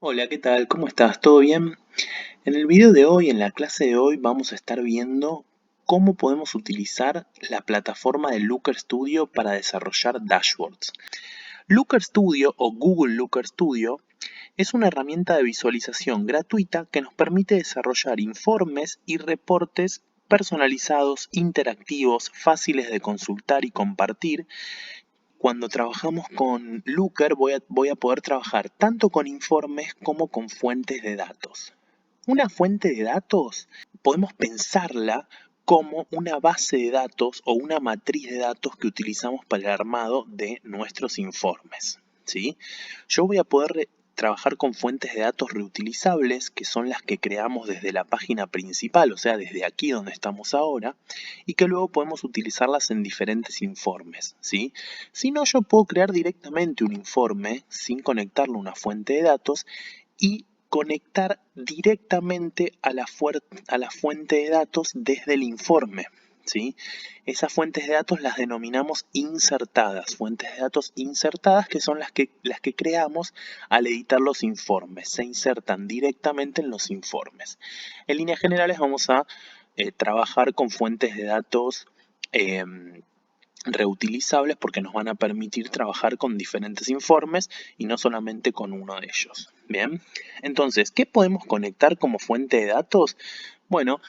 Hola, ¿qué tal? ¿Cómo estás? ¿Todo bien? En el video de hoy, en la clase de hoy, vamos a estar viendo cómo podemos utilizar la plataforma de Looker Studio para desarrollar dashboards. Looker Studio o Google Looker Studio es una herramienta de visualización gratuita que nos permite desarrollar informes y reportes personalizados, interactivos, fáciles de consultar y compartir. Cuando trabajamos con Looker voy a poder trabajar tanto con informes como con fuentes de datos. Una fuente de datos podemos pensarla como una base de datos o una matriz de datos que utilizamos para el armado de nuestros informes, ¿sí? Yo voy a poder trabajar con fuentes de datos reutilizables, que son las que creamos desde la página principal, o sea, desde aquí donde estamos ahora, y que luego podemos utilizarlas en diferentes informes, ¿sí? Si no, yo puedo crear directamente un informe sin conectarlo a una fuente de datos y conectar directamente a la fuente de datos desde el informe, ¿sí? Esas fuentes de datos las denominamos insertadas, fuentes de datos insertadas, que son las que creamos al editar los informes, se insertan directamente en los informes. En líneas generales vamos a trabajar con fuentes de datos eh, reutilizables porque nos van a permitir trabajar con diferentes informes y no solamente con uno de ellos. Bien, entonces, ¿qué podemos conectar como fuente de datos? Bueno,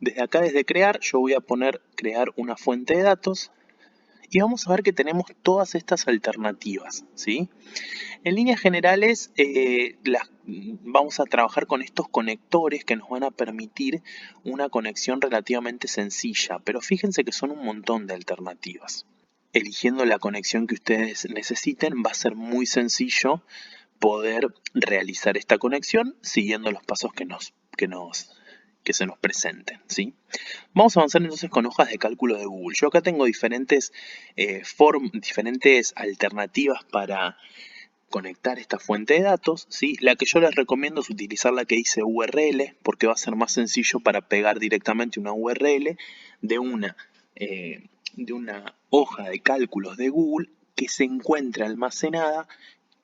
desde acá, desde crear, yo voy a poner crear una fuente de datos y vamos a ver que tenemos todas estas alternativas, ¿sí? En líneas generales, vamos a trabajar con estos conectores que nos van a permitir una conexión relativamente sencilla, pero fíjense que son un montón de alternativas. Eligiendo la conexión que ustedes necesiten, va a ser muy sencillo poder realizar esta conexión siguiendo los pasos que se nos presenten, ¿sí? Vamos a avanzar entonces con hojas de cálculo de Google. Yo acá tengo diferentes alternativas para conectar esta fuente de datos, ¿sí? La que yo les recomiendo es utilizar la que dice URL, porque va a ser más sencillo para pegar directamente una URL de una, eh, de una hoja de cálculos de Google que se encuentre almacenada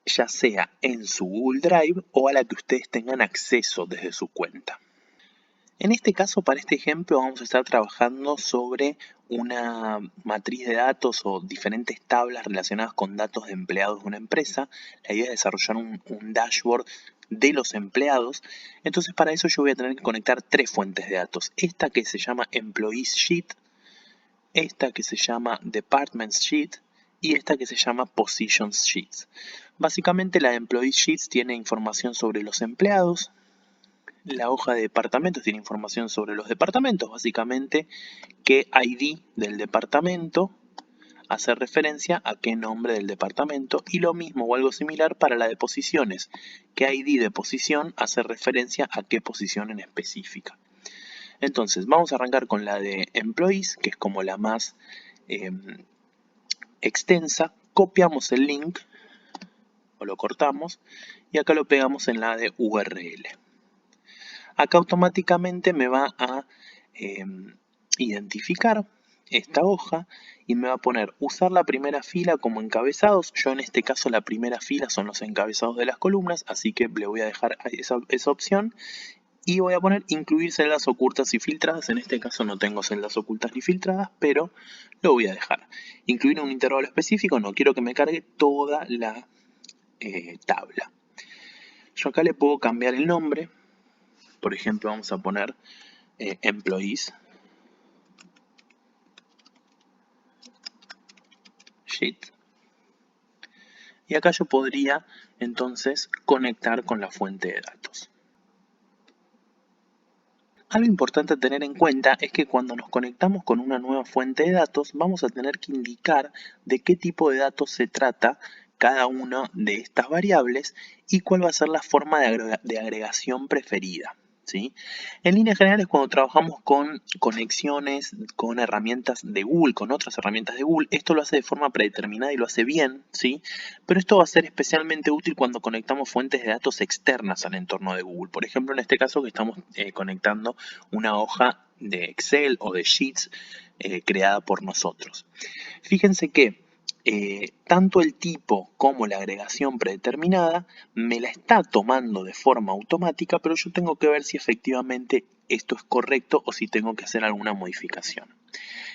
ya sea en su Google Drive o a la que ustedes tengan acceso desde su cuenta. En este caso, para este ejemplo, vamos a estar trabajando sobre una matriz de datos o diferentes tablas relacionadas con datos de empleados de una empresa. La idea es desarrollar un dashboard de los empleados. Entonces, para eso yo voy a tener que conectar tres fuentes de datos. Esta que se llama Employees Sheet, esta que se llama Departments Sheet y esta que se llama Positions Sheets. Básicamente la Employees Sheets tiene información sobre los empleados. La hoja de departamentos tiene información sobre los departamentos, básicamente qué ID del departamento hace referencia a qué nombre del departamento, y lo mismo o algo similar para la de posiciones, qué ID de posición hace referencia a qué posición en específica. Entonces vamos a arrancar con la de employees, que es como la más extensa. Copiamos el link o lo cortamos y acá lo pegamos en la de URL. Acá automáticamente me va a identificar esta hoja y me va a poner usar la primera fila como encabezados. Yo en este caso la primera fila son los encabezados de las columnas, así que le voy a dejar esa opción y voy a poner incluir celdas ocultas y filtradas. En este caso no tengo celdas ocultas ni filtradas, pero lo voy a dejar. Incluir un intervalo específico, no quiero que me cargue toda la tabla. Yo acá le puedo cambiar el nombre. Por ejemplo, vamos a poner Employees Sheet. Y acá yo podría entonces conectar con la fuente de datos. Algo importante a tener en cuenta es que cuando nos conectamos con una nueva fuente de datos vamos a tener que indicar de qué tipo de datos se trata cada una de estas variables y cuál va a ser la forma de agregación preferida, ¿sí? En líneas generales, cuando trabajamos con conexiones, con herramientas de Google, con otras herramientas de Google, esto lo hace de forma predeterminada y lo hace bien, ¿sí? Pero esto va a ser especialmente útil cuando conectamos fuentes de datos externas al entorno de Google. Por ejemplo, en este caso que estamos conectando una hoja de Excel o de Sheets creada por nosotros. Fíjense que tanto el tipo como la agregación predeterminada me la está tomando de forma automática, pero yo tengo que ver si efectivamente esto es correcto o si tengo que hacer alguna modificación.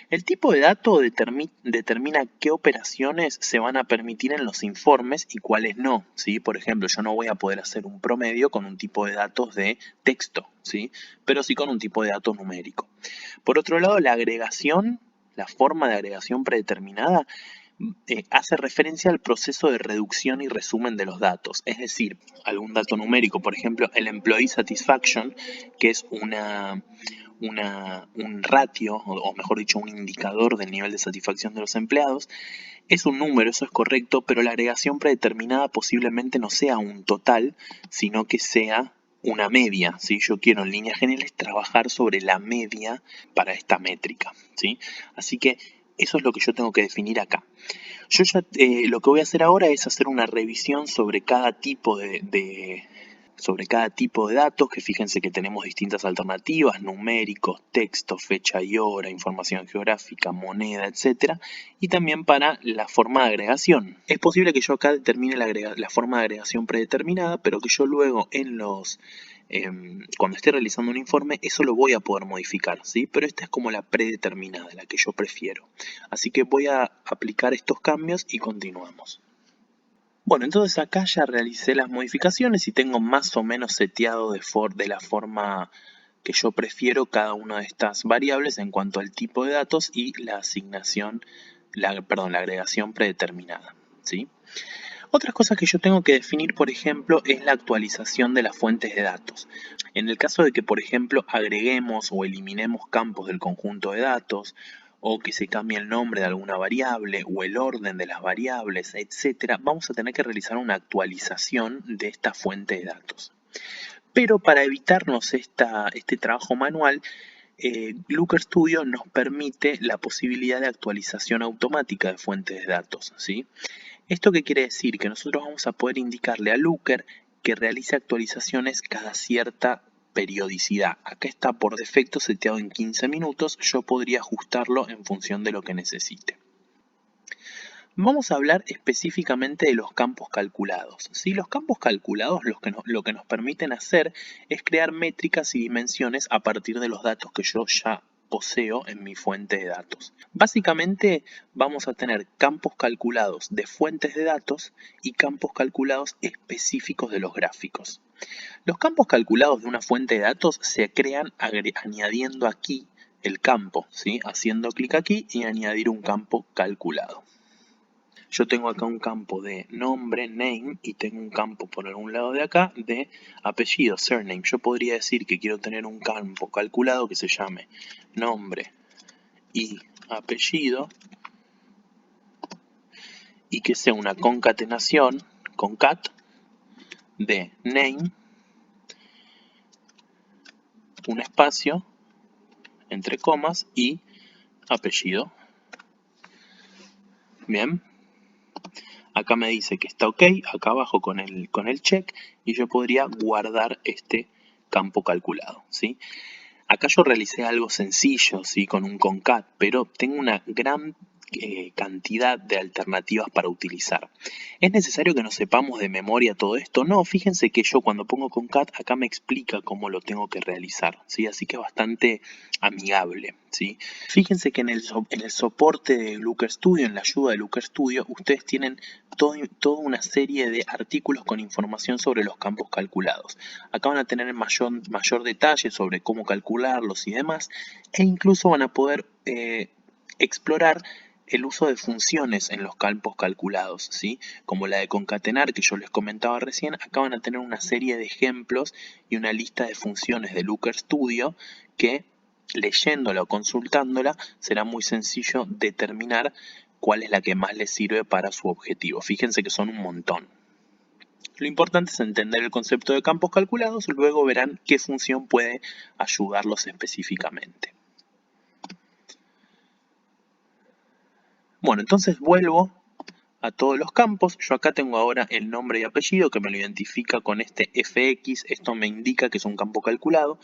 El tipo de dato determina qué operaciones se van a permitir en los informes y cuáles no, ¿sí? Por ejemplo, yo no voy a poder hacer un promedio con un tipo de datos de texto, ¿sí? Pero sí con un tipo de datos numérico. Por otro lado, la agregación, la forma de agregación predeterminada, hace referencia al proceso de reducción y resumen de los datos, es decir, algún dato numérico, por ejemplo, el employee satisfaction, que es un ratio, o mejor dicho, un indicador del nivel de satisfacción de los empleados, es un número, eso es correcto, pero la agregación predeterminada posiblemente no sea un total, sino que sea una media, ¿sí? Yo quiero en líneas generales trabajar sobre la media para esta métrica, ¿sí? Así que eso es lo que yo tengo que definir acá. Yo ya lo que voy a hacer ahora es hacer una revisión sobre cada tipo de datos, que fíjense que tenemos distintas alternativas, numéricos, texto, fecha y hora, información geográfica, moneda, etc. Y también para la forma de agregación. Es posible que yo acá determine la forma de agregación predeterminada, pero que yo luego cuando esté realizando un informe, eso lo voy a poder modificar, ¿sí? Pero esta es como la predeterminada, la que yo prefiero. Así que voy a aplicar estos cambios y continuamos. Bueno, entonces acá ya realicé las modificaciones y tengo más o menos seteado de la forma que yo prefiero cada una de estas variables en cuanto al tipo de datos y la asignación, la agregación predeterminada, ¿sí? Otras cosas que yo tengo que definir, por ejemplo, es la actualización de las fuentes de datos. En el caso de que, por ejemplo, agreguemos o eliminemos campos del conjunto de datos, o que se cambie el nombre de alguna variable o el orden de las variables, etc., vamos a tener que realizar una actualización de esta fuente de datos. Pero para evitarnos este trabajo manual, Looker Studio nos permite la posibilidad de actualización automática de fuentes de datos, ¿sí? ¿Esto qué quiere decir? Que nosotros vamos a poder indicarle a Looker que realice actualizaciones cada cierta periodicidad. Acá está por defecto seteado en 15 minutos, yo podría ajustarlo en función de lo que necesite. Vamos a hablar específicamente de los campos calculados. ¿Sí? Los campos calculados lo que nos permiten hacer es crear métricas y dimensiones a partir de los datos que yo ya poseo en mi fuente de datos. Básicamente vamos a tener campos calculados de fuentes de datos y campos calculados específicos de los gráficos. Los campos calculados de una fuente de datos se crean añadiendo aquí el campo, ¿sí? Haciendo clic aquí y añadir un campo calculado. Yo tengo acá un campo de nombre, name, y tengo un campo por algún lado de acá de apellido, surname. Yo podría decir que quiero tener un campo calculado que se llame nombre y apellido y que sea una concatenación, concat, de name, un espacio, entre comas, y apellido. Bien. Acá me dice que está ok, acá abajo con el check, y yo podría guardar este campo calculado, ¿sí? Acá yo realicé algo sencillo, ¿sí? Con un concat, pero tengo una gran cantidad de alternativas para utilizar. ¿Es necesario que nos sepamos de memoria todo esto? No, fíjense que yo cuando pongo concat acá me explica cómo lo tengo que realizar, ¿sí? Así que es bastante amigable, ¿sí? Fíjense que en el soporte de Looker Studio, en la ayuda de Looker Studio, ustedes tienen toda una serie de artículos con información sobre los campos calculados. Acá van a tener mayor detalle sobre cómo calcularlos y demás, e incluso van a poder explorar el uso de funciones en los campos calculados, ¿sí? Como la de concatenar que yo les comentaba recién. Acá van a tener una serie de ejemplos y una lista de funciones de Looker Studio que, leyéndola o consultándola, será muy sencillo determinar cuál es la que más les sirve para su objetivo. Fíjense que son un montón. Lo importante es entender el concepto de campos calculados, luego verán qué función puede ayudarlos específicamente. Bueno, entonces vuelvo a todos los campos. Yo acá tengo ahora el nombre y apellido que me lo identifica con este FX. Esto me indica que es un campo calculado.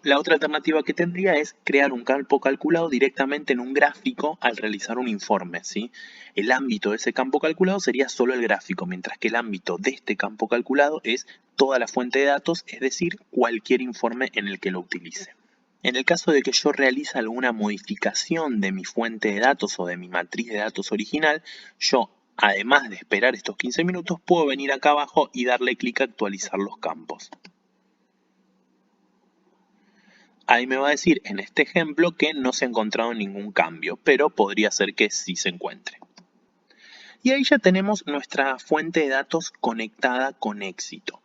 La otra alternativa que tendría es crear un campo calculado directamente en un gráfico al realizar un informe, ¿sí? El ámbito de ese campo calculado sería solo el gráfico, mientras que el ámbito de este campo calculado es toda la fuente de datos, es decir, cualquier informe en el que lo utilice. En el caso de que yo realice alguna modificación de mi fuente de datos o de mi matriz de datos original, yo, además de esperar estos 15 minutos, puedo venir acá abajo y darle clic a actualizar los campos. Ahí me va a decir en este ejemplo que no se ha encontrado ningún cambio, pero podría ser que sí se encuentre. Y ahí ya tenemos nuestra fuente de datos conectada con éxito.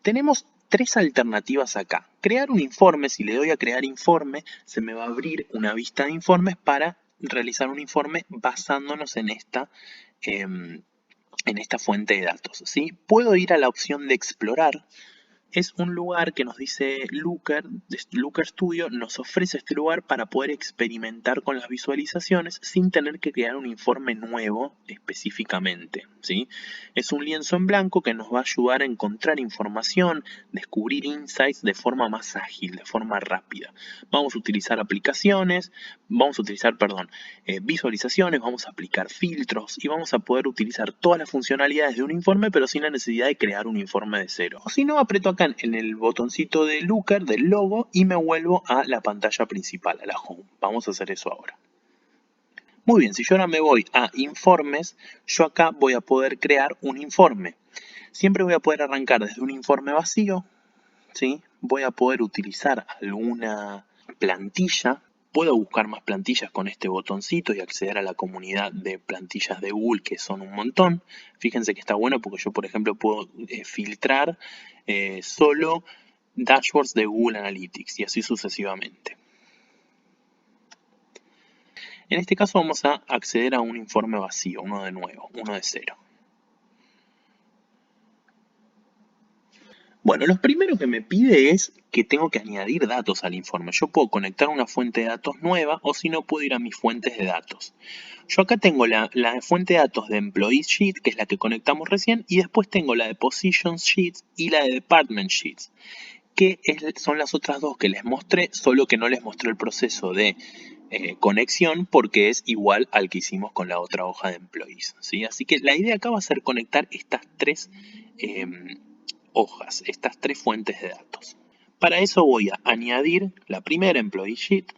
Tenemos tres alternativas acá. Crear un informe, si le doy a crear informe, se me va a abrir una vista de informes para realizar un informe basándonos en esta fuente de datos, ¿sí? Puedo ir a la opción de explorar. Es un lugar que nos dice Looker Studio, nos ofrece este lugar para poder experimentar con las visualizaciones sin tener que crear un informe nuevo específicamente, ¿sí? Es un lienzo en blanco que nos va a ayudar a encontrar información, descubrir insights de forma más ágil, de forma rápida. Vamos a utilizar visualizaciones, vamos a aplicar filtros y vamos a poder utilizar todas las funcionalidades de un informe, pero sin la necesidad de crear un informe de cero. O si no, aprieto acá en el botoncito de Looker, del logo, y me vuelvo a la pantalla principal, a la home. Vamos a hacer eso ahora. Muy bien, si yo ahora me voy a informes, yo acá voy a poder crear un informe. Siempre voy a poder arrancar desde un informe vacío, ¿sí? Voy a poder utilizar alguna plantilla. Puedo buscar más plantillas con este botoncito y acceder a la comunidad de plantillas de Google, que son un montón. Fíjense que está bueno porque yo, por ejemplo, puedo filtrar solo dashboards de Google Analytics y así sucesivamente. En este caso vamos a acceder a un informe vacío, uno de nuevo, uno de cero. Bueno, lo primero que me pide es que tengo que añadir datos al informe. Yo puedo conectar una fuente de datos nueva o si no puedo ir a mis fuentes de datos. Yo acá tengo la fuente de datos de Employees Sheet, que es la que conectamos recién, y después tengo la de Positions Sheets y la de Department Sheets, que son las otras dos que les mostré, solo que no les mostré el proceso de conexión porque es igual al que hicimos con la otra hoja de Employees, ¿sí? Así que la idea acá va a ser conectar estas tres hojas, estas tres fuentes de datos. Para eso voy a añadir la primera Employee Sheet.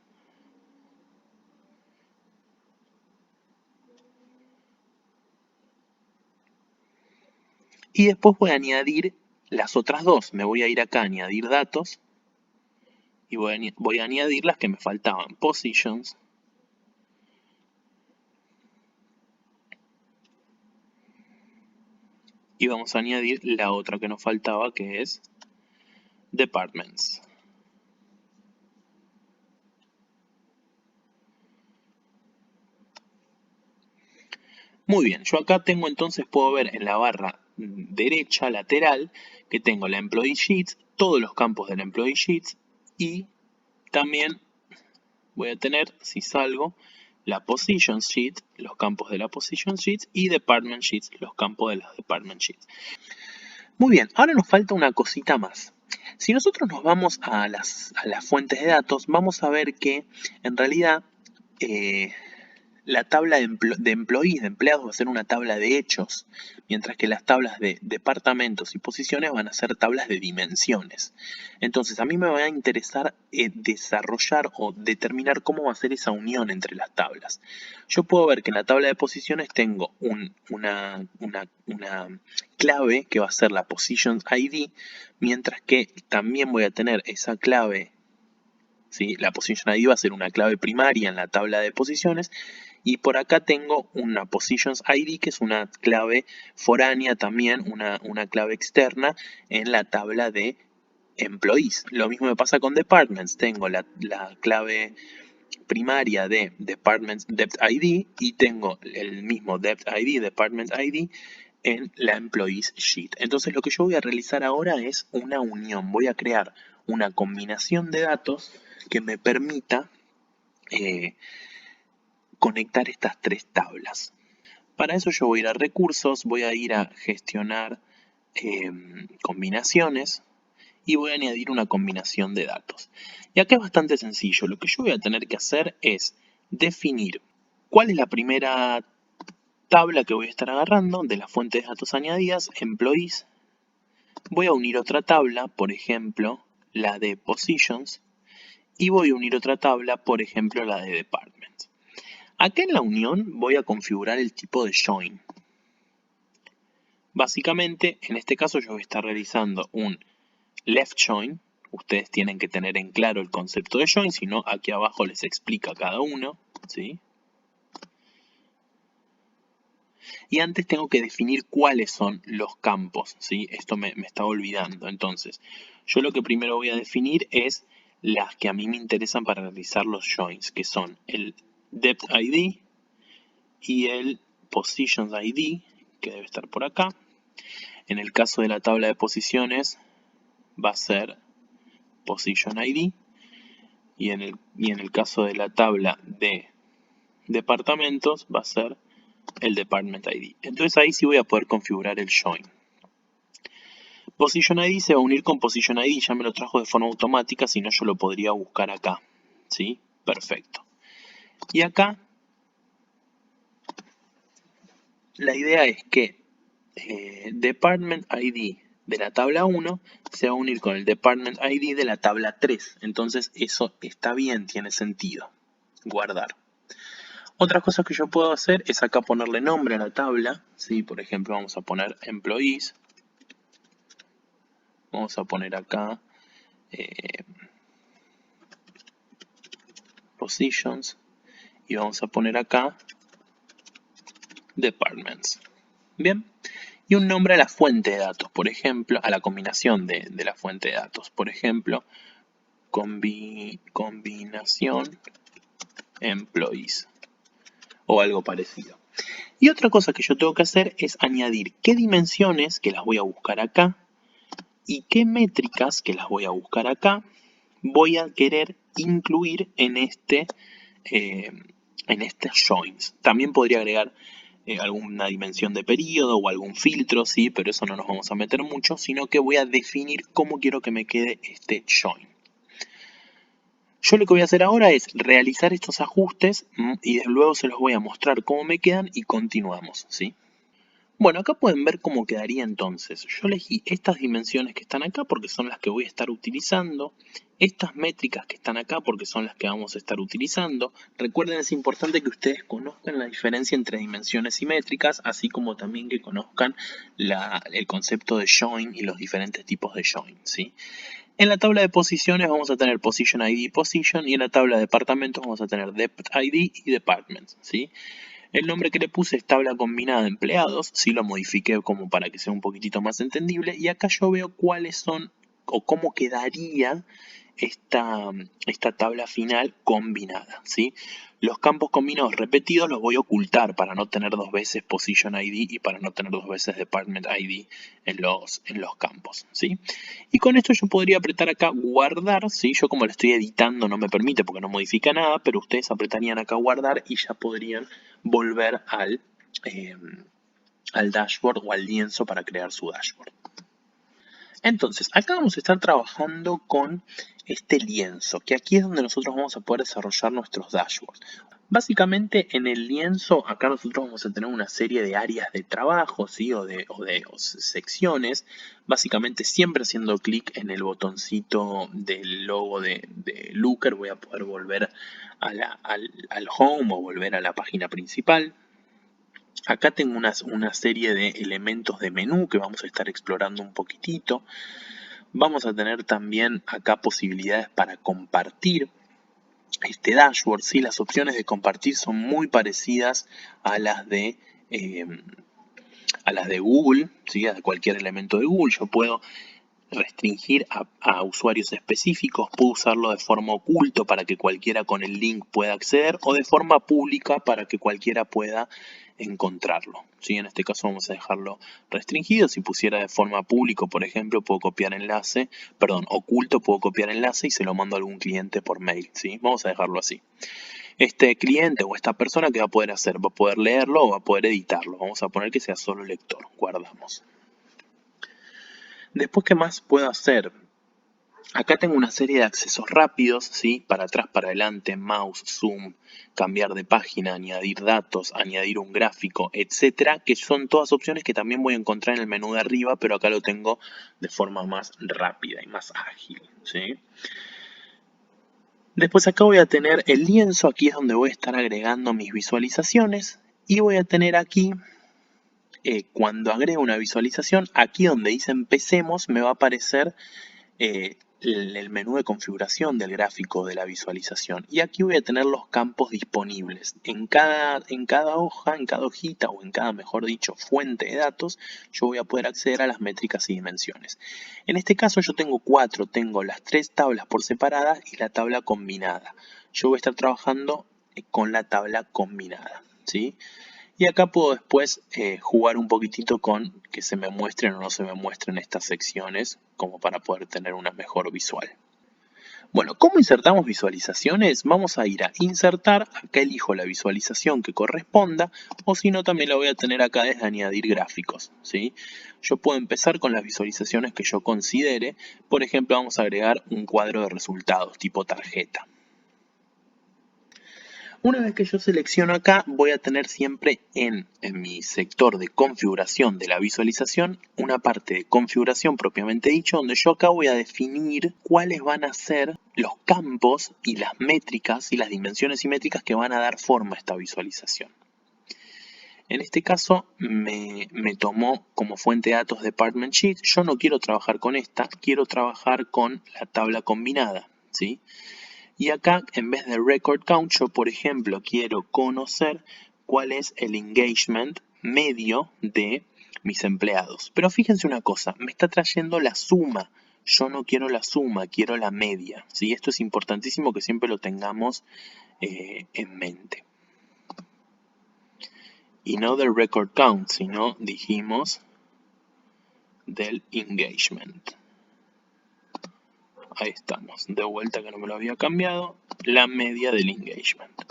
Y después voy a añadir las otras dos. Me voy a ir acá a añadir datos. Y voy a añadir las que me faltaban. Positions. Y vamos a añadir la otra que nos faltaba, que es Departments. Muy bien, yo acá tengo entonces, puedo ver en la barra derecha lateral que tengo la Employee Sheets, todos los campos de la Employee Sheets y también voy a tener, si salgo, la Position Sheet, los campos de la Position Sheets y Department Sheets, los campos de las Department Sheets. Muy bien, ahora nos falta una cosita más. Si nosotros nos vamos a las fuentes de datos, vamos a ver que en realidad la tabla de employees, de empleados, va a ser una tabla de hechos, mientras que las tablas de departamentos y posiciones van a ser tablas de dimensiones. Entonces, a mí me va a interesar desarrollar o determinar cómo va a ser esa unión entre las tablas. Yo puedo ver que en la tabla de posiciones tengo una clave que va a ser la Position ID, mientras que también voy a tener esa clave. ¿Sí? La Position ID va a ser una clave primaria en la tabla de posiciones y por acá tengo una Positions ID que es una clave foránea también, una clave externa en la tabla de Employees. Lo mismo me pasa con Departments, tengo la clave primaria de Departments Dept ID y tengo el mismo Dept ID, Department ID en la Employees Sheet. Entonces lo que yo voy a realizar ahora es una unión, voy a crear una combinación de datos que me permita conectar estas tres tablas. Para eso yo voy a ir a recursos, voy a ir a gestionar combinaciones y voy a añadir una combinación de datos. Y acá es bastante sencillo. Lo que yo voy a tener que hacer es definir cuál es la primera tabla que voy a estar agarrando de la fuente de datos añadidas, employees. Voy a unir otra tabla, por ejemplo, la de positions, y voy a unir otra tabla, por ejemplo, la de departments. Acá en la unión voy a configurar el tipo de join. Básicamente, en este caso yo voy a estar realizando un left join. Ustedes tienen que tener en claro el concepto de join, si no, aquí abajo les explica cada uno, ¿sí? Y antes tengo que definir cuáles son los campos, ¿sí? Esto me estaba olvidando. Entonces, yo lo que primero voy a definir es las que a mí me interesan para realizar los joins, que son el depth ID y el positions ID, que debe estar por acá. En el caso de la tabla de posiciones va a ser position ID, y en el caso de la tabla de departamentos va a ser el department ID. Entonces ahí sí voy a poder configurar el join. Position ID se va a unir con Position ID, ya me lo trajo de forma automática, si no yo lo podría buscar acá. ¿Sí? Perfecto. Y acá la idea es que Department ID de la tabla 1 se va a unir con el Department ID de la tabla 3. Entonces eso está bien, tiene sentido. Guardar. Otra cosa que yo puedo hacer es acá ponerle nombre a la tabla. ¿Sí? Por ejemplo, vamos a poner Employees. Vamos a poner acá Positions. Y vamos a poner acá Departments. Bien. Y un nombre a la fuente de datos, por ejemplo, a la combinación de la fuente de datos. Por ejemplo, combinación employees o algo parecido. Y otra cosa que yo tengo que hacer es añadir qué dimensiones, que las voy a buscar acá, y qué métricas, que las voy a buscar acá, voy a querer incluir en este joins. También podría agregar alguna dimensión de periodo o algún filtro, sí, pero eso no nos vamos a meter mucho, sino que voy a definir cómo quiero que me quede este join. Yo lo que voy a hacer ahora es realizar estos ajustes y luego se los voy a mostrar cómo me quedan y continuamos, ¿sí? Bueno, acá pueden ver cómo quedaría entonces. Yo elegí estas dimensiones que están acá porque son las que voy a estar utilizando. Estas métricas que están acá porque son las que vamos a estar utilizando. Recuerden, es importante que ustedes conozcan la diferencia entre dimensiones y métricas, así como también que conozcan el concepto de join y los diferentes tipos de join, ¿sí? En la tabla de posiciones vamos a tener Position ID y Position, y en la tabla de departamentos vamos a tener Depth ID y Departments, ¿sí? El nombre que le puse es tabla combinada de empleados, sí lo modifiqué como para que sea un poquitito más entendible, y acá yo veo cuáles son o cómo quedaría esta tabla final combinada, ¿sí? Los campos combinados repetidos los voy a ocultar para no tener dos veces Position ID y para no tener dos veces Department ID en los campos, ¿sí? Y con esto yo podría apretar acá guardar, ¿sí? Yo como lo estoy editando no me permite porque no modifica nada, pero ustedes apretarían acá guardar y ya podrían volver al dashboard o al lienzo para crear su dashboard. Entonces, acá vamos a estar trabajando con este lienzo, que aquí es donde nosotros vamos a poder desarrollar nuestros dashboards. Básicamente en el lienzo acá nosotros vamos a tener una serie de áreas de trabajo, ¿sí? o de secciones, básicamente siempre haciendo clic en el botoncito del logo de Looker voy a poder volver al home o volver a la página principal. Acá tengo una serie de elementos de menú que vamos a estar explorando un poquitito. Vamos a tener también acá posibilidades para compartir este dashboard. ¿Sí? Las opciones de compartir son muy parecidas a las de Google, ¿sí? A cualquier elemento de Google. Yo puedo restringir a usuarios específicos, puedo usarlo de forma oculto para que cualquiera con el link pueda acceder, o de forma pública para que cualquiera pueda encontrarlo, ¿sí? En este caso vamos a dejarlo restringido. Si pusiera de forma pública, por ejemplo, puedo copiar oculto, puedo copiar enlace y se lo mando a algún cliente por mail, ¿sí? Vamos a dejarlo así. Este cliente o esta persona, ¿qué va a poder hacer? Va a poder leerlo o va a poder editarlo. Vamos a poner que sea solo lector. Guardamos. Después, ¿qué más puedo hacer? Acá tengo una serie de accesos rápidos, ¿sí? Para atrás, para adelante, mouse, zoom, cambiar de página, añadir datos, añadir un gráfico, etcétera, que son todas opciones que también voy a encontrar en el menú de arriba, pero acá lo tengo de forma más rápida y más ágil, ¿sí? Después acá voy a tener el lienzo, aquí es donde voy a estar agregando mis visualizaciones y voy a tener aquí, cuando agrego una visualización, aquí donde dice empecemos me va a aparecer el menú de configuración del gráfico de la visualización y aquí voy a tener los campos disponibles en cada hoja, en cada hojita o en cada, mejor dicho, fuente de datos. Yo voy a poder acceder a las métricas y dimensiones. En este caso yo tengo 4, tengo las 3 tablas por separada y la tabla combinada. Yo voy a estar trabajando con la tabla combinada, ¿sí? Y acá puedo después jugar un poquitito con que se me muestren o no se me muestren estas secciones, como para poder tener una mejor visual. Bueno, ¿cómo insertamos visualizaciones? Vamos a ir a insertar, acá elijo la visualización que corresponda, o si no también la voy a tener acá desde añadir gráficos, ¿sí? Yo puedo empezar con las visualizaciones que yo considere. Por ejemplo, vamos a agregar un cuadro de resultados tipo tarjeta. Una vez que yo selecciono acá, voy a tener siempre en mi sector de configuración de la visualización una parte de configuración propiamente dicho, donde yo acá voy a definir cuáles van a ser los campos y las métricas y las dimensiones simétricas que van a dar forma a esta visualización. En este caso me tomó como fuente de datos Department Sheet. Yo no quiero trabajar con esta, quiero trabajar con la tabla combinada, ¿sí? Y acá, en vez de record count, yo por ejemplo quiero conocer cuál es el engagement medio de mis empleados. Pero fíjense una cosa, me está trayendo la suma. Yo no quiero la suma, quiero la media, ¿sí? Esto es importantísimo que siempre lo tengamos en mente. Y no del record count, sino dijimos del engagement. Ahí estamos, de vuelta que no me lo había cambiado, la media del engagement.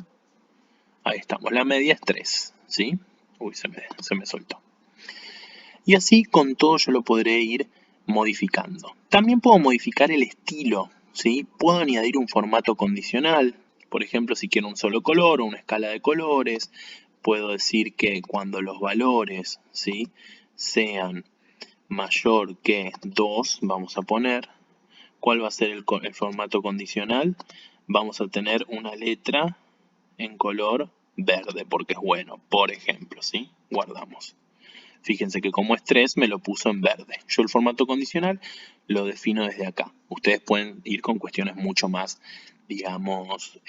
Ahí estamos, la media es 3, ¿sí? Uy, se me soltó. Y así con todo yo lo podré ir modificando. También puedo modificar el estilo, ¿sí? Puedo añadir un formato condicional, por ejemplo, si quiero un solo color o una escala de colores. Puedo decir que cuando los valores, ¿sí?, sean mayor que 2, vamos a poner, ¿cuál va a ser el formato condicional? Vamos a tener una letra en color verde porque es bueno, por ejemplo, ¿sí? Guardamos. Fíjense que como es 3 me lo puso en verde. Yo el formato condicional lo defino desde acá. Ustedes pueden ir con cuestiones mucho más, digamos,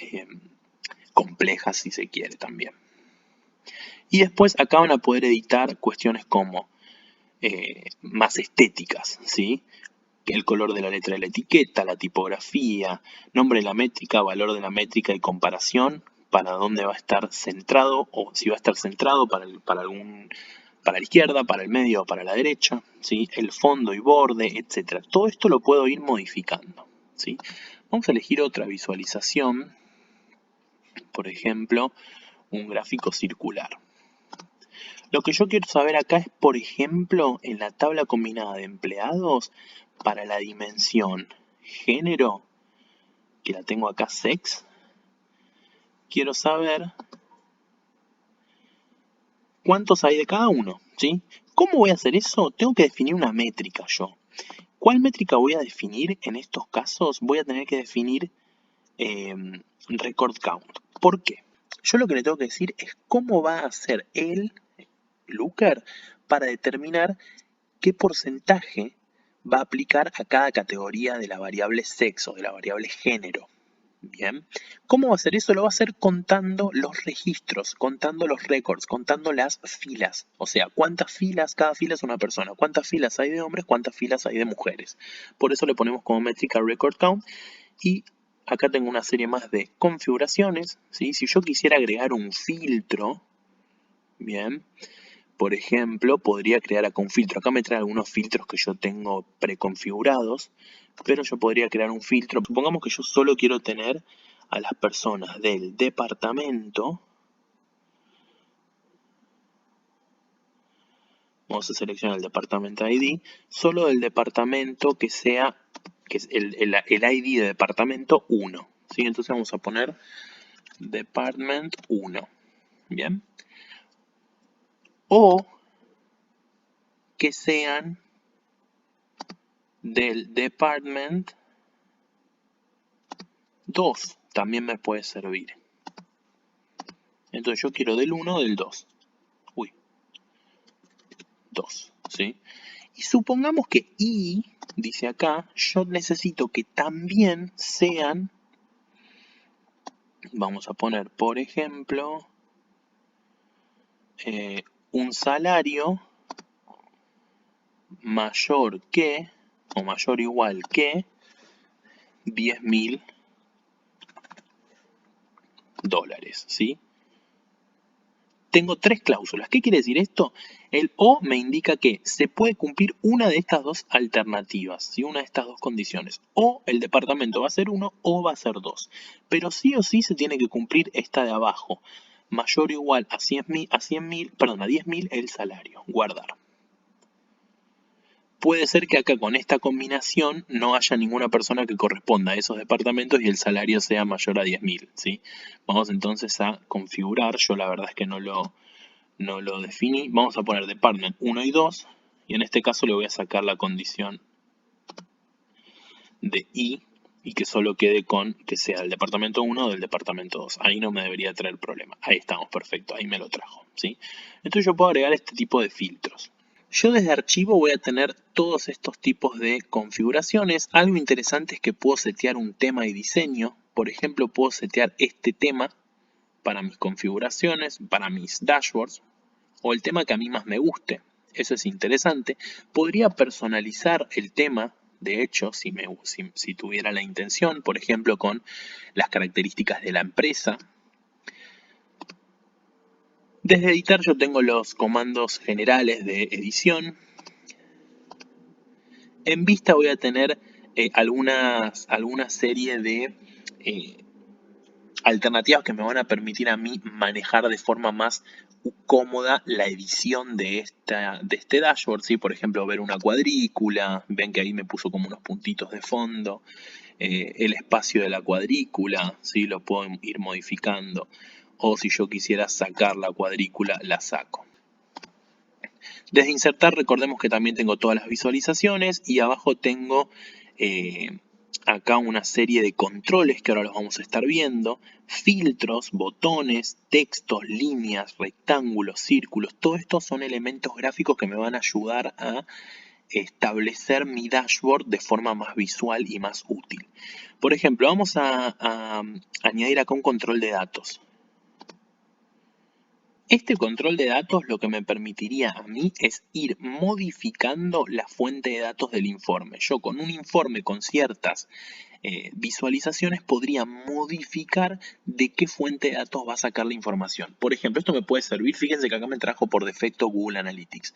complejas si se quiere también. Y después acá van a poder editar cuestiones como más estéticas, ¿sí? El color de la letra de la etiqueta, la tipografía, nombre de la métrica, valor de la métrica y comparación, para dónde va a estar centrado o si va a estar centrado para la izquierda, para el medio o para la derecha, ¿sí? El fondo y borde, etc. Todo esto lo puedo ir modificando, ¿sí? Vamos a elegir otra visualización, por ejemplo, un gráfico circular. Lo que yo quiero saber acá es, por ejemplo, en la tabla combinada de empleados, para la dimensión género, que la tengo acá, sex, quiero saber cuántos hay de cada uno, ¿sí? ¿Cómo voy a hacer eso? Tengo que definir una métrica yo. ¿Cuál métrica voy a definir en estos casos? Voy a tener que definir record count. ¿Por qué? Yo lo que le tengo que decir es cómo va a hacer el looker para determinar qué porcentaje va a aplicar a cada categoría de la variable sexo, de la variable género. Bien, ¿cómo va a hacer eso? Lo va a hacer contando los registros, contando los records, contando las filas. O sea, cuántas filas, cada fila es una persona, cuántas filas hay de hombres, cuántas filas hay de mujeres. Por eso le ponemos como métrica record count. Y acá tengo una serie más de configuraciones, ¿sí? Si yo quisiera agregar un filtro, bien, por ejemplo, podría crear acá un filtro. Acá me trae algunos filtros que yo tengo preconfigurados, pero yo podría crear un filtro. Supongamos que yo solo quiero tener a las personas del departamento. Vamos a seleccionar el departamento ID, solo del departamento que sea que es el ID de departamento 1. ¿Sí? Entonces vamos a poner department 1. Bien. O que sean del department 2. También me puede servir. Entonces yo quiero del 1 o del 2. 2. ¿Sí? Y supongamos que I, dice acá, yo necesito que también sean, vamos a poner, por ejemplo, un salario mayor que, o mayor o igual que, $10.000, ¿sí? Tengo 3 cláusulas. ¿Qué quiere decir esto? El O me indica que se puede cumplir una de estas dos alternativas, ¿sí? Una de estas dos condiciones. O el departamento va a ser 1 o va a ser 2. Pero sí o sí se tiene que cumplir esta de abajo. Mayor o igual a 10.000 el salario. Guardar. Puede ser que acá con esta combinación no haya ninguna persona que corresponda a esos departamentos y el salario sea mayor a 10.000, ¿sí? Vamos entonces a configurar. Yo la verdad es que no lo definí. Vamos a poner department 1 y 2. Y en este caso le voy a sacar la condición de I y que solo quede con que sea del departamento 1 o del departamento 2. Ahí no me debería traer problema. Ahí estamos, perfecto. Ahí me lo trajo, ¿sí? Entonces yo puedo agregar este tipo de filtros. Yo desde archivo voy a tener todos estos tipos de configuraciones. Algo interesante es que puedo setear un tema y diseño. Por ejemplo, puedo setear este tema para mis configuraciones, para mis dashboards, o el tema que a mí más me guste. Eso es interesante. Podría personalizar el tema, de hecho, si tuviera la intención, por ejemplo, con las características de la empresa. Desde editar yo tengo los comandos generales de edición. En vista voy a tener alguna serie de alternativas que me van a permitir a mí manejar de forma más cómoda la edición de este dashboard, ¿sí? Por ejemplo, ver una cuadrícula, ven que ahí me puso como unos puntitos de fondo, el espacio de la cuadrícula, ¿sí? Lo puedo ir modificando, o si yo quisiera sacar la cuadrícula, la saco. Desde insertar, recordemos que también tengo todas las visualizaciones y abajo tengo acá una serie de controles que ahora los vamos a estar viendo, filtros, botones, textos, líneas, rectángulos, círculos, todo esto son elementos gráficos que me van a ayudar a establecer mi dashboard de forma más visual y más útil. Por ejemplo, vamos a añadir acá un control de datos. Este control de datos lo que me permitiría a mí es ir modificando la fuente de datos del informe. Yo con un informe con ciertas visualizaciones podría modificar de qué fuente de datos va a sacar la información. Por ejemplo, esto me puede servir, fíjense que acá me trajo por defecto Google Analytics.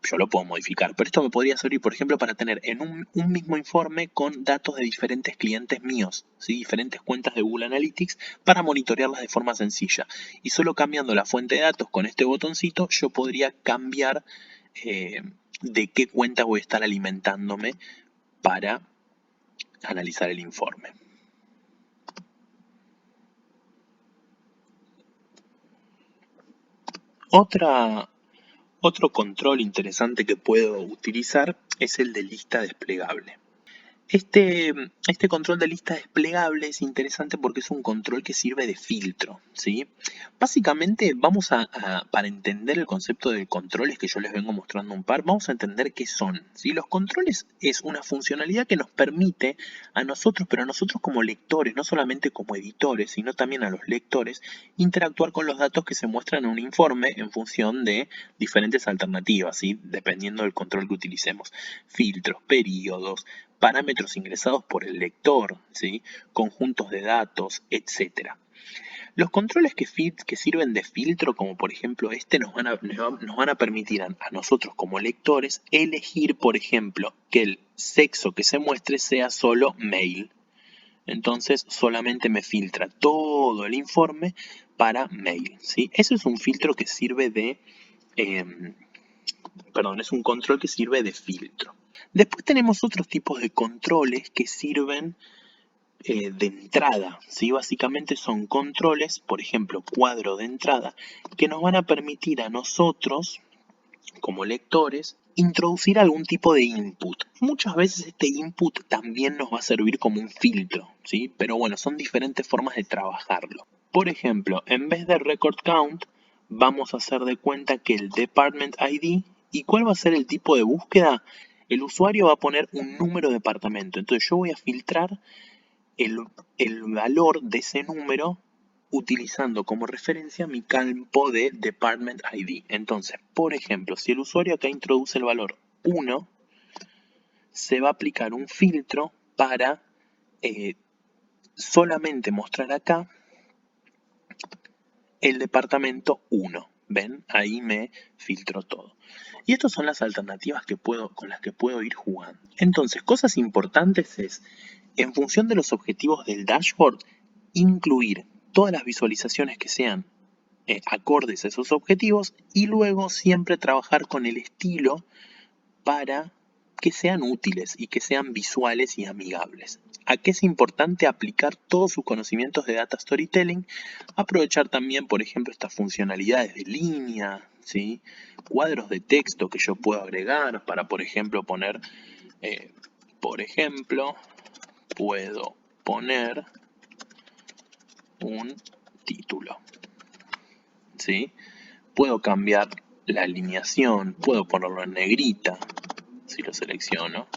Yo lo puedo modificar, pero esto me podría servir, por ejemplo, para tener en un mismo informe con datos de diferentes clientes míos, ¿sí? Diferentes cuentas de Google Analytics, para monitorearlas de forma sencilla. Y solo cambiando la fuente de datos con este botoncito, yo podría cambiar de qué cuenta voy a estar alimentándome para analizar el informe. Otro control interesante que puedo utilizar es el de lista desplegable. Este control de lista desplegable es interesante porque es un control que sirve de filtro, ¿sí? Básicamente para entender el concepto de controles que yo les vengo mostrando un par, vamos a entender qué son, ¿sí? Los controles es una funcionalidad que nos permite a nosotros, pero a nosotros como lectores, no solamente como editores, sino también a los lectores, interactuar con los datos que se muestran en un informe en función de diferentes alternativas, ¿sí? Dependiendo del control que utilicemos. Filtros, periodos, parámetros ingresados por el lector, ¿sí? Conjuntos de datos, etc. Los controles que sirven de filtro, como por ejemplo este, nos van a permitir a nosotros como lectores elegir, por ejemplo, que el sexo que se muestre sea solo male. Entonces solamente me filtra todo el informe para male, ¿sí? Eso es un filtro que sirve de... es un control que sirve de filtro. Después tenemos otros tipos de controles que sirven de entrada, ¿sí? Básicamente son controles, por ejemplo, cuadro de entrada, que nos van a permitir a nosotros, como lectores, introducir algún tipo de input. Muchas veces este input también nos va a servir como un filtro, ¿sí? Pero bueno, son diferentes formas de trabajarlo. Por ejemplo, en vez de record count, vamos a hacer de cuenta que el department ID, ¿y cuál va a ser el tipo de búsqueda? El usuario va a poner un número de departamento, entonces yo voy a filtrar el valor de ese número utilizando como referencia mi campo de Department ID. Entonces, por ejemplo, si el usuario acá introduce el valor 1, se va a aplicar un filtro para solamente mostrar acá el departamento 1. ¿Ven? Ahí me filtró todo. Y estas son las alternativas con las que puedo ir jugando. Entonces, cosas importantes es, en función de los objetivos del dashboard, incluir todas las visualizaciones que sean acordes a esos objetivos y luego siempre trabajar con el estilo para que sean útiles y que sean visuales y amigables. Aquí es importante aplicar todos sus conocimientos de Data Storytelling, aprovechar también, por ejemplo, estas funcionalidades de línea, ¿sí? Cuadros de texto que yo puedo agregar para, por ejemplo, poner, puedo poner un título, ¿sí? Puedo cambiar la alineación, puedo ponerlo en negrita, si lo selecciono.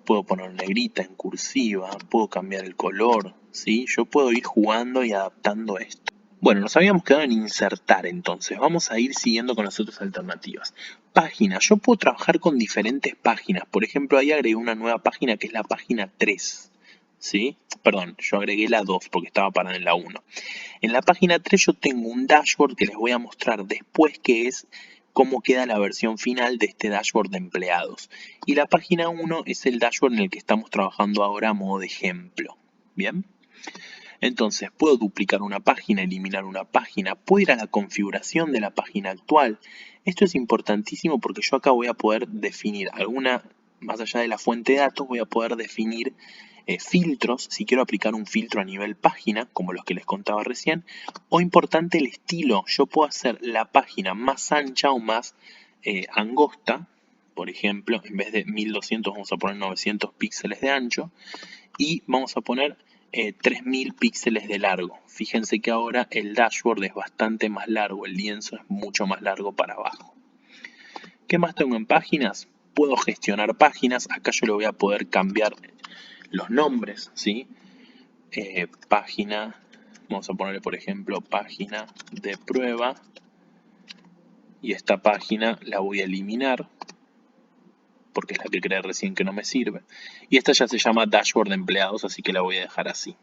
Puedo poner negrita en cursiva, puedo cambiar el color, ¿sí? Yo puedo ir jugando y adaptando esto. Bueno, nos habíamos quedado en insertar entonces. Vamos a ir siguiendo con las otras alternativas. Páginas. Yo puedo trabajar con diferentes páginas. Por ejemplo, ahí agregué una nueva página que es la página 3. ¿Sí? Perdón, yo agregué la 2 porque estaba parada en la 1. En la página 3 yo tengo un dashboard que les voy a mostrar después, que es cómo queda la versión final de este dashboard de empleados. Y la página 1 es el dashboard en el que estamos trabajando ahora a modo de ejemplo. ¿Bien? Entonces puedo duplicar una página, eliminar una página, puedo ir a la configuración de la página actual. Esto es importantísimo porque yo acá voy a poder definir más allá de la fuente de datos, voy a poder definir filtros, si quiero aplicar un filtro a nivel página, como los que les contaba recién, o importante el estilo, yo puedo hacer la página más ancha o más angosta, por ejemplo, en vez de 1200 vamos a poner 900 píxeles de ancho, y vamos a poner 3000 píxeles de largo. Fíjense que ahora el dashboard es bastante más largo, el lienzo es mucho más largo para abajo. ¿Qué más tengo en páginas? Puedo gestionar páginas, acá yo le voy a poder cambiar los nombres, ¿sí? Página, vamos a ponerle por ejemplo página de prueba, y esta página la voy a eliminar porque es la que creé recién que no me sirve, y esta ya se llama dashboard de empleados, así que la voy a dejar así.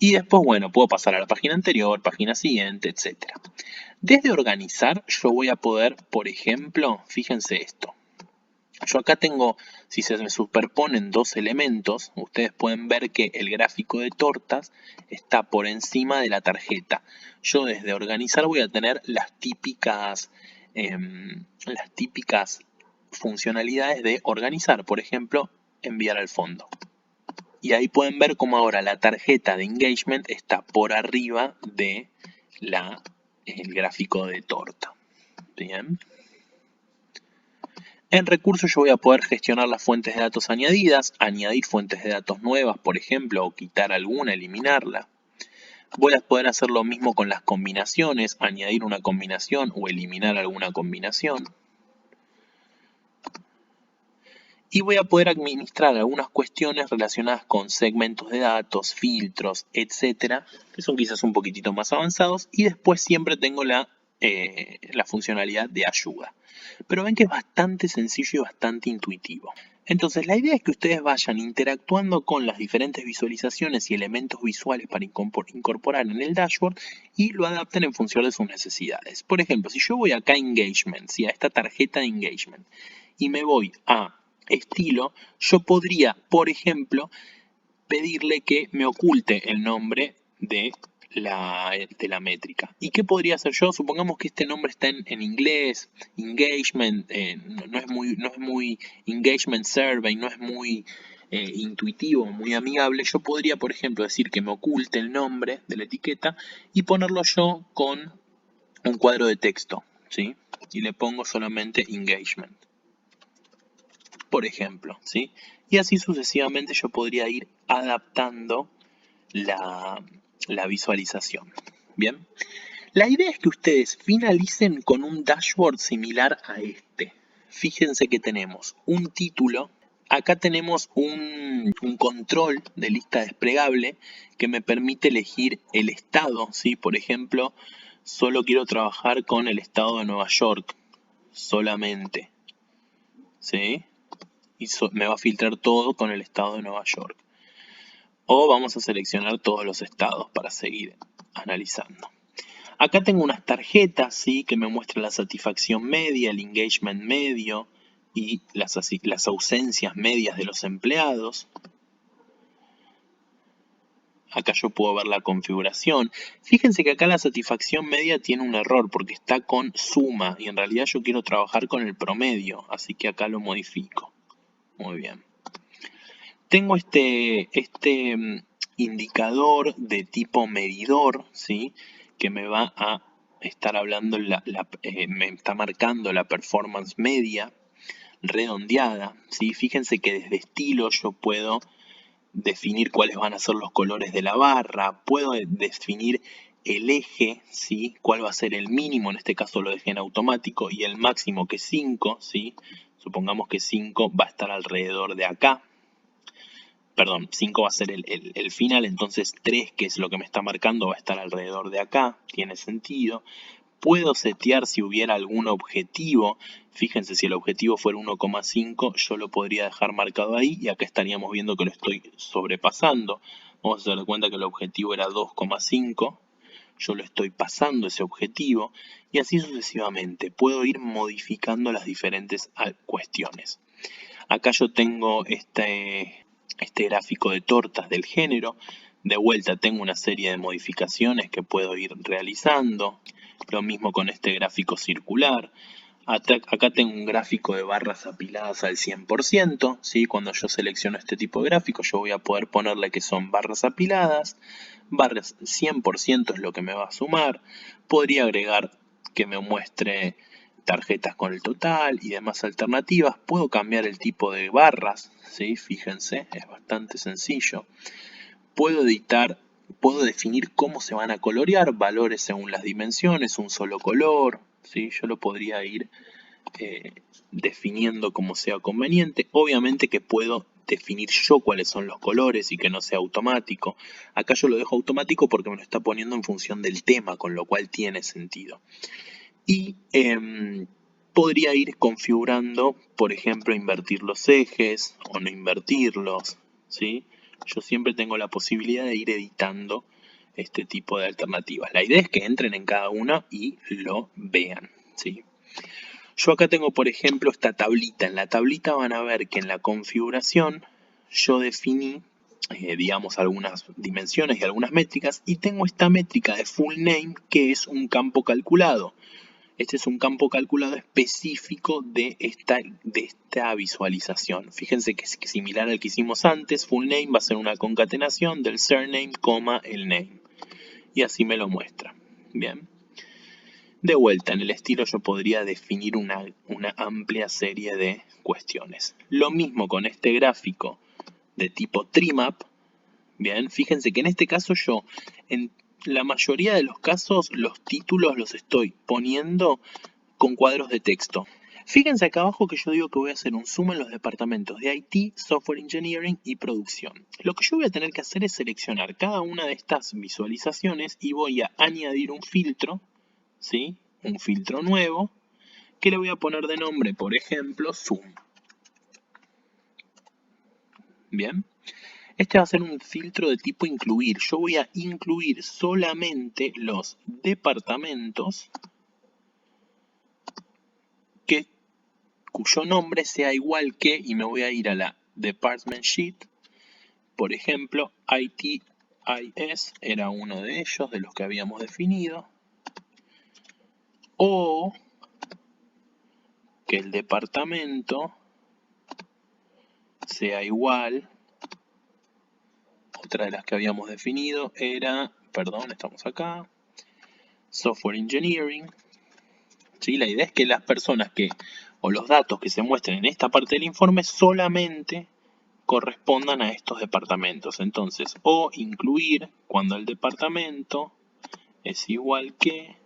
Y después, bueno, puedo pasar a la página anterior, página siguiente, etc. Desde organizar, yo voy a poder, por ejemplo, fíjense esto. Yo acá tengo, si se me superponen dos elementos, ustedes pueden ver que el gráfico de tortas está por encima de la tarjeta. Yo desde organizar voy a tener las típicas funcionalidades de organizar. Por ejemplo, enviar al fondo. Y ahí pueden ver cómo ahora la tarjeta de engagement está por arriba de el gráfico de torta. Bien. En recursos yo voy a poder gestionar las fuentes de datos añadidas, añadir fuentes de datos nuevas, por ejemplo, o quitar alguna, eliminarla. Voy a poder hacer lo mismo con las combinaciones, añadir una combinación o eliminar alguna combinación. Y voy a poder administrar algunas cuestiones relacionadas con segmentos de datos, filtros, etcétera, que son quizás un poquitito más avanzados, y después siempre tengo la funcionalidad de ayuda. Pero ven que es bastante sencillo y bastante intuitivo. Entonces la idea es que ustedes vayan interactuando con las diferentes visualizaciones y elementos visuales para incorporar en el dashboard y lo adapten en función de sus necesidades. Por ejemplo, si yo voy acá a Engagement, ¿sí? A esta tarjeta de Engagement, y me voy a estilo, yo podría, por ejemplo, pedirle que me oculte el nombre de de la métrica. ¿Y qué podría hacer yo? Supongamos que este nombre está en inglés, engagement, no es muy engagement survey, no es muy intuitivo, muy amigable. Yo podría, por ejemplo, decir que me oculte el nombre de la etiqueta y ponerlo yo con un cuadro de texto, ¿sí? Y le pongo solamente engagement, por ejemplo, ¿sí? Y así sucesivamente yo podría ir adaptando la visualización. Bien, la idea es que ustedes finalicen con un dashboard similar a este. Fíjense que tenemos un título, acá tenemos un control de lista desplegable que me permite elegir el estado, ¿sí? Por ejemplo, solo quiero trabajar con el estado de Nueva York, solamente, ¿sí? Y me va a filtrar todo con el estado de Nueva York. O vamos a seleccionar todos los estados para seguir analizando. Acá tengo unas tarjetas, ¿sí? Que me muestran la satisfacción media, el engagement medio y las ausencias medias de los empleados. Acá yo puedo ver la configuración. Fíjense que acá la satisfacción media tiene un error porque está con suma y en realidad yo quiero trabajar con el promedio, así que acá lo modifico. Muy bien. Tengo este indicador de tipo medidor, ¿sí? Que me va a estar hablando, me está marcando la performance media redondeada, ¿sí? Fíjense que desde estilo yo puedo definir cuáles van a ser los colores de la barra, puedo definir el eje, ¿sí? Cuál va a ser el mínimo, en este caso lo dejé en automático, y el máximo que es 5, ¿sí? Supongamos que 5 va a estar alrededor de acá. Perdón, 5 va a ser el final, entonces 3, que es lo que me está marcando, va a estar alrededor de acá, tiene sentido. Puedo setear si hubiera algún objetivo, fíjense si el objetivo fuera 1,5, yo lo podría dejar marcado ahí y acá estaríamos viendo que lo estoy sobrepasando. Vamos a dar cuenta que el objetivo era 2,5, yo lo estoy pasando ese objetivo y así sucesivamente. Puedo ir modificando las diferentes cuestiones. Acá yo tengo este gráfico de tortas del género. De vuelta tengo una serie de modificaciones que puedo ir realizando. Lo mismo con este gráfico circular. Acá tengo un gráfico de barras apiladas al 100%, ¿sí? Cuando yo selecciono este tipo de gráfico yo voy a poder ponerle que son barras apiladas. Barras 100% es lo que me va a sumar. Podría agregar que me muestre tarjetas con el total y demás alternativas. Puedo cambiar el tipo de barras, ¿sí? Fíjense, es bastante sencillo. Puedo editar, puedo definir cómo se van a colorear, valores según las dimensiones, un solo color, ¿sí? Yo lo podría ir definiendo como sea conveniente. Obviamente que puedo definir yo cuáles son los colores y que no sea automático. Acá yo lo dejo automático porque me lo está poniendo en función del tema, con lo cual tiene sentido. Y podría ir configurando, por ejemplo, invertir los ejes o no invertirlos, ¿sí? Yo siempre tengo la posibilidad de ir editando este tipo de alternativas. La idea es que entren en cada una y lo vean, ¿sí? Yo acá tengo, por ejemplo, esta tablita. En la tablita van a ver que en la configuración yo definí, digamos, algunas dimensiones y algunas métricas, y tengo esta métrica de full name que es un campo calculado. Este es un campo calculado específico de esta visualización. Fíjense que es similar al que hicimos antes. Full name va a ser una concatenación del surname, el name. Y así me lo muestra. Bien. De vuelta, en el estilo yo podría definir una amplia serie de cuestiones. Lo mismo con este gráfico de tipo trimap. Bien, fíjense que en este caso yo, en la mayoría de los casos, los títulos los estoy poniendo con cuadros de texto. Fíjense acá abajo que yo digo que voy a hacer un zoom en los departamentos de IT, Software Engineering y Producción. Lo que yo voy a tener que hacer es seleccionar cada una de estas visualizaciones y voy a añadir un filtro, ¿sí? Un filtro nuevo, que le voy a poner de nombre, por ejemplo, Zoom. Bien. Este va a ser un filtro de tipo incluir. Yo voy a incluir solamente los departamentos cuyo nombre sea igual que, y me voy a ir a la Department Sheet, por ejemplo, IT IS era uno de ellos, de los que habíamos definido, o que el departamento sea igual, otra de las que habíamos definido era, perdón, estamos acá, Software Engineering. ¿Sí? La idea es que las personas o los datos que se muestren en esta parte del informe solamente correspondan a estos departamentos. Entonces, o incluir cuando el departamento es igual que,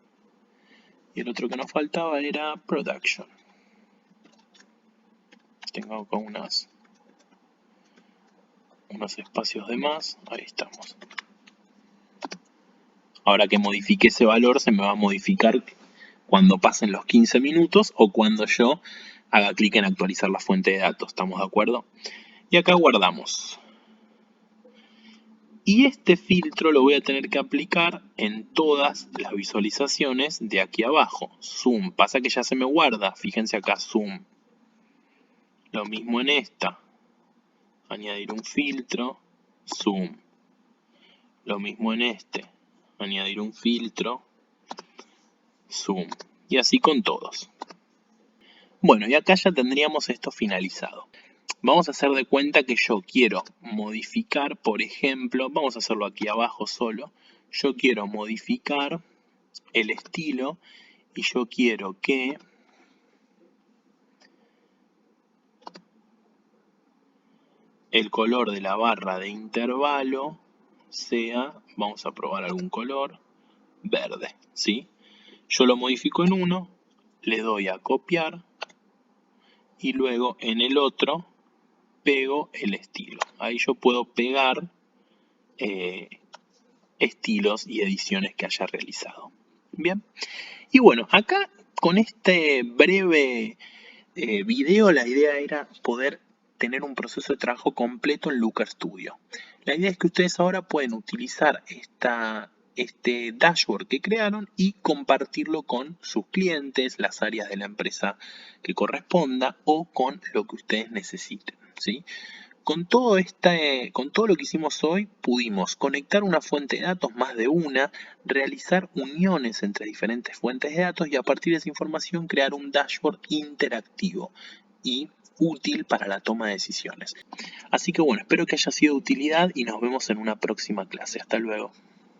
y el otro que nos faltaba era Production. Tengo acá unos espacios de más, ahí estamos. Ahora que modifique ese valor, se me va a modificar cuando pasen los 15 minutos o cuando yo haga clic en actualizar la fuente de datos, ¿estamos de acuerdo? Y acá guardamos. Y este filtro lo voy a tener que aplicar en todas las visualizaciones de aquí abajo. Zoom, pasa que ya se me guarda, fíjense acá, zoom. Lo mismo en esta, añadir un filtro, zoom. Lo mismo en este, añadir un filtro, zoom. Y así con todos. Bueno, y acá ya tendríamos esto finalizado. Vamos a hacer de cuenta que yo quiero modificar, por ejemplo, vamos a hacerlo aquí abajo solo. Yo quiero modificar el estilo y yo quiero que el color de la barra de intervalo sea, vamos a probar algún color, verde, ¿sí? Yo lo modifico en uno, le doy a copiar y luego en el otro pego el estilo. Ahí yo puedo pegar estilos y ediciones que haya realizado. Bien, y bueno, acá con este breve video la idea era poder tener un proceso de trabajo completo en Looker Studio. La idea es que ustedes ahora pueden utilizar este dashboard que crearon y compartirlo con sus clientes, las áreas de la empresa que corresponda o con lo que ustedes necesiten, ¿sí? Con todo lo que hicimos hoy, pudimos conectar una fuente de datos, más de una, realizar uniones entre diferentes fuentes de datos y a partir de esa información crear un dashboard interactivo y útil para la toma de decisiones. Así que bueno, espero que haya sido de utilidad y nos vemos en una próxima clase. Hasta luego.